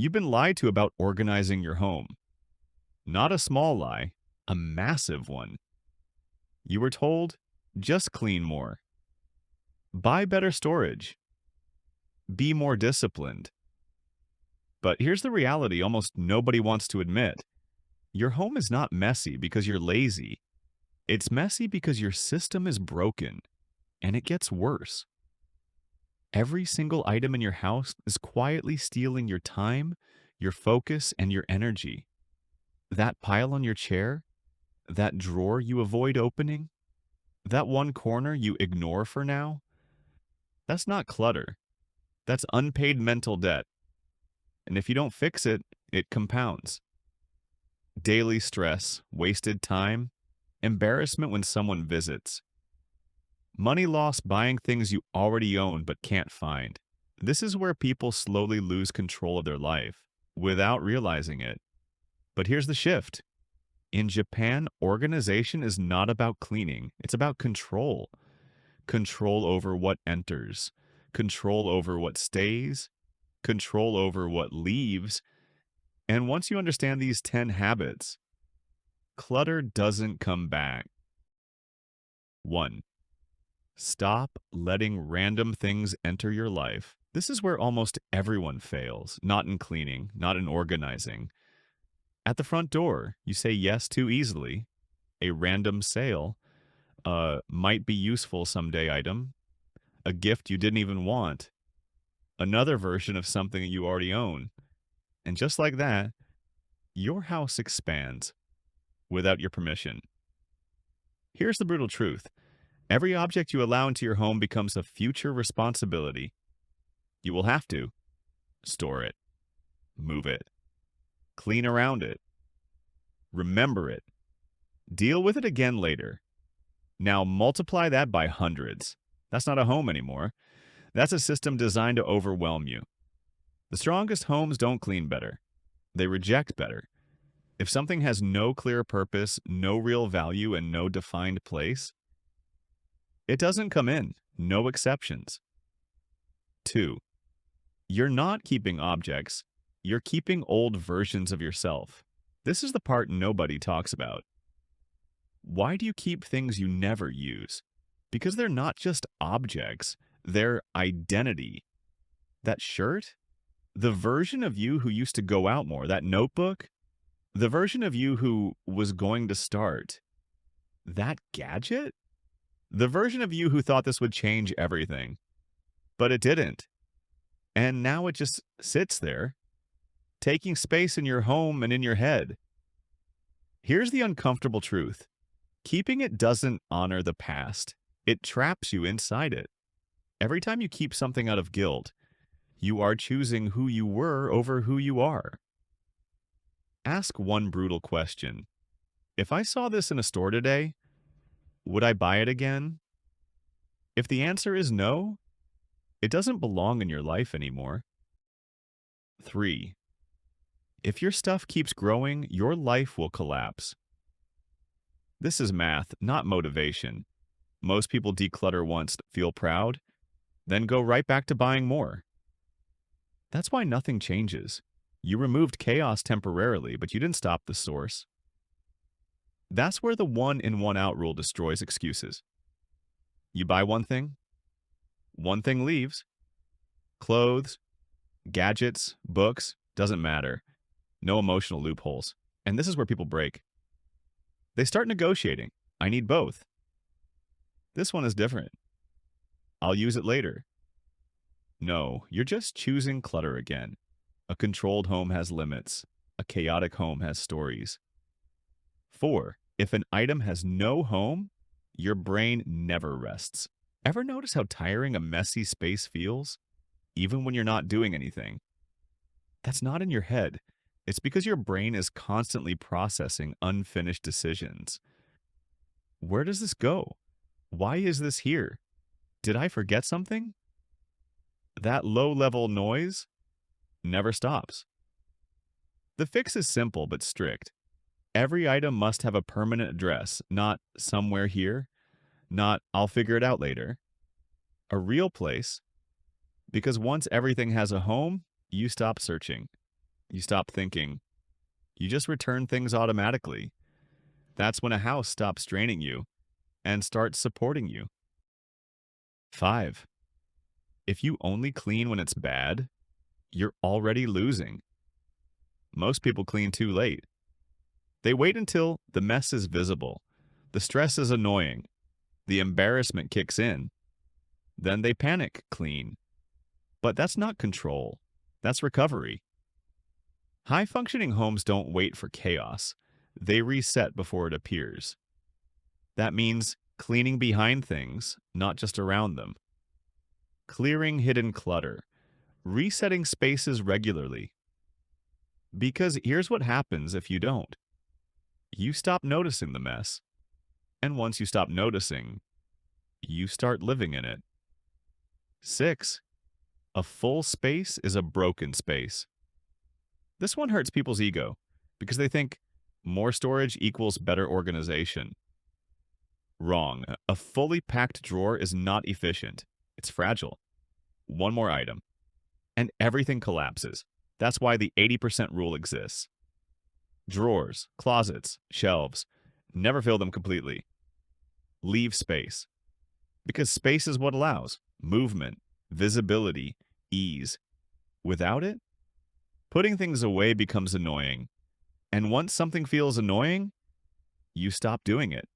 You've been lied to about organizing your home. Not a small lie, a massive one. You were told, just clean more, buy better storage, be more disciplined. But here's the reality almost nobody wants to admit. Your home is not messy because you're lazy. It's messy because your system is broken, and it gets worse. Every single item in your house is quietly stealing your time, your focus, and your energy. That pile on your chair, that drawer you avoid opening, that one corner you ignore for now, that's not clutter. That's unpaid mental debt. And if you don't fix it, it compounds. Daily stress, wasted time, embarrassment when someone visits, money lost buying things you already own but can't find. This is where people slowly lose control of their life without realizing it. But here's the shift. In Japan, organization is not about cleaning, it's about control. Control over what enters, control over what stays, control over what leaves. And once you understand these 10 habits, clutter doesn't come back. 1. Stop letting random things enter your life. This is where almost everyone fails, not in cleaning, not in organizing. At the front door, you say yes too easily. A random sale, might be useful someday item, a gift you didn't even want, another version of something that you already own. And just like that, your house expands without your permission. Here's the brutal truth. Every object you allow into your home becomes a future responsibility. You will have to store it, move it, clean around it, remember it, deal with it again later. Now multiply that by hundreds. That's not a home anymore. That's a system designed to overwhelm you. The strongest homes don't clean better. They reject better. If something has no clear purpose, no real value, and no defined place, it doesn't come in. No exceptions. 2. You're not keeping objects. You're keeping old versions of yourself. This is the part nobody talks about. Why do you keep things you never use? Because they're not just objects, they're identity. That shirt? The version of you who used to go out more. That notebook? The version of you who was going to start. That gadget? The version of you who thought this would change everything. But it didn't. And now it just sits there, taking space in your home and in your head. Here's the uncomfortable truth. Keeping it doesn't honor the past. It traps you inside it. Every time you keep something out of guilt, you are choosing who you were over who you are. Ask one brutal question. If I saw this in a store today, would I buy it again? If the answer is no, it doesn't belong in your life anymore. 3. If your stuff keeps growing, your life will collapse. This is math, not motivation. Most people declutter once, feel proud, then go right back to buying more. That's why nothing changes. You removed chaos temporarily, but you didn't stop the source. That's where the one in, one out rule destroys excuses. You buy one thing leaves. Clothes, gadgets, books, doesn't matter. No emotional loopholes. And this is where people break. They start negotiating. I need both. This one is different. I'll use it later. No, you're just choosing clutter again. A controlled home has limits. A chaotic home has stories. 4. If an item has no home, your brain never rests. Ever notice how tiring a messy space feels? Even when you're not doing anything. That's not in your head. It's because your brain is constantly processing unfinished decisions. Where does this go? Why is this here? Did I forget something? That low-level noise never stops. The fix is simple but strict. Every item must have a permanent address, not somewhere here, not I'll figure it out later. A real place, because once everything has a home, you stop searching. You stop thinking. You just return things automatically. That's when a house stops draining you and starts supporting you. 5. If you only clean when it's bad, you're already losing. Most people clean too late. They wait until the mess is visible, the stress is annoying, the embarrassment kicks in. Then they panic clean. But that's not control. That's recovery. High functioning homes don't wait for chaos. They reset before it appears. That means cleaning behind things, not just around them. Clearing hidden clutter. Resetting spaces regularly. Because here's what happens if you don't. You stop noticing the mess. And once you stop noticing, you start living in it. 6. A full space is a broken space. This one hurts people's ego because they think more storage equals better organization. Wrong. A fully packed drawer is not efficient. It's fragile. One more item, and everything collapses. That's why the 80% rule exists. Drawers, closets, shelves. Never fill them completely. Leave space. Because space is what allows movement, visibility, ease. Without it, putting things away becomes annoying. And once something feels annoying, you stop doing it.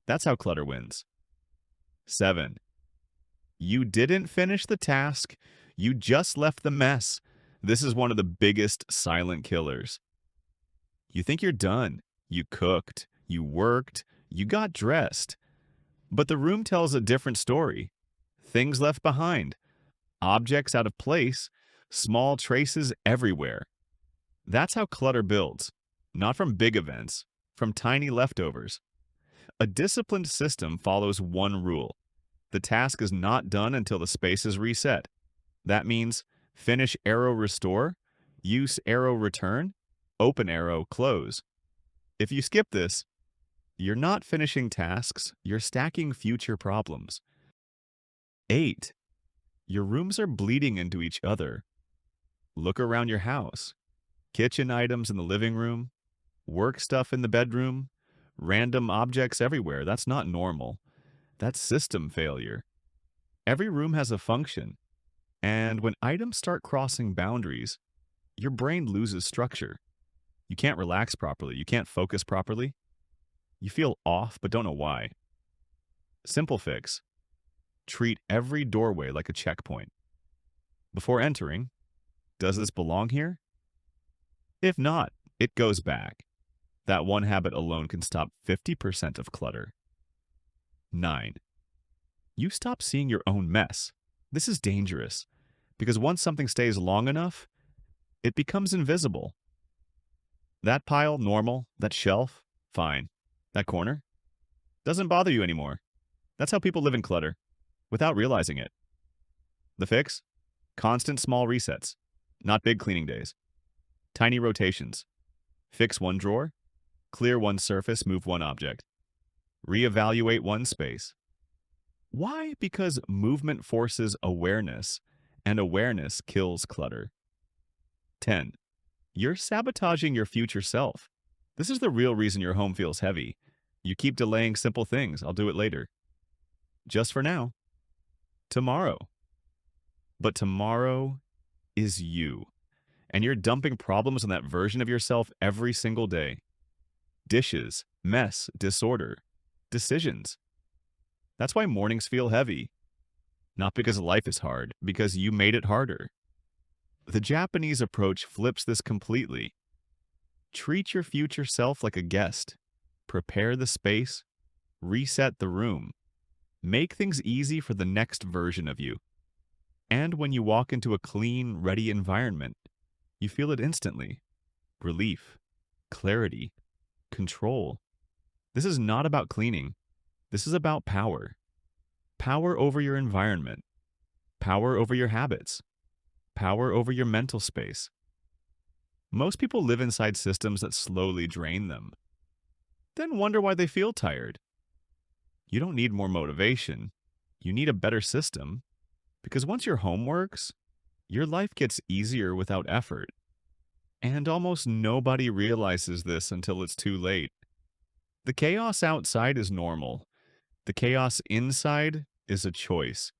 That's how clutter wins. 7. You didn't finish the task. You just left the mess. This is one of the biggest silent killers. You think you're done. You cooked. You worked. You got dressed. But the room tells a different story. Things left behind. Objects out of place. Small traces everywhere. That's how clutter builds. Not from big events. From tiny leftovers. A disciplined system follows one rule. The task is not done until the space is reset. That means finish arrow restore, use arrow return, open arrow close. If you skip this, you're not finishing tasks, you're stacking future problems. 8. Your rooms are bleeding into each other. Look around your house. Kitchen items in the living room, work stuff in the bedroom, random objects everywhere. That's not normal. That's system failure. Every room has a function. And when items start crossing boundaries, your brain loses structure. You can't relax properly. You can't focus properly. You feel off, but don't know why. Simple fix. Treat every doorway like a checkpoint. Before entering, does this belong here? If not, it goes back. That one habit alone can stop 50% of clutter. 9. You stop seeing your own mess. This is dangerous, because once something stays long enough, it becomes invisible. That pile, normal. That shelf, fine. That corner, doesn't bother you anymore. That's how people live in clutter, without realizing it. The fix? Constant small resets, not big cleaning days. Tiny rotations. Fix one drawer, clear one surface, move one object. Reevaluate one space. Why? Because movement forces awareness, and awareness kills clutter. 10. You're sabotaging your future self. This is the real reason your home feels heavy. You keep delaying simple things. I'll do it later. Just for now. Tomorrow. But tomorrow is you. And you're dumping problems on that version of yourself every single day. Dishes, mess, disorder, decisions. That's why mornings feel heavy. Not because life is hard, because you made it harder. The Japanese approach flips this completely. Treat your future self like a guest. Prepare the space. Reset the room. Make things easy for the next version of you. And when you walk into a clean, ready environment, you feel it instantly. Relief, clarity, control. This is not about cleaning. This is about power. Power over your environment. Power over your habits. Power over your mental space. Most people live inside systems that slowly drain them. Then wonder why they feel tired. You don't need more motivation. You need a better system. Because once your home works, your life gets easier without effort. And almost nobody realizes this until it's too late. The chaos outside is normal. The chaos inside is a choice.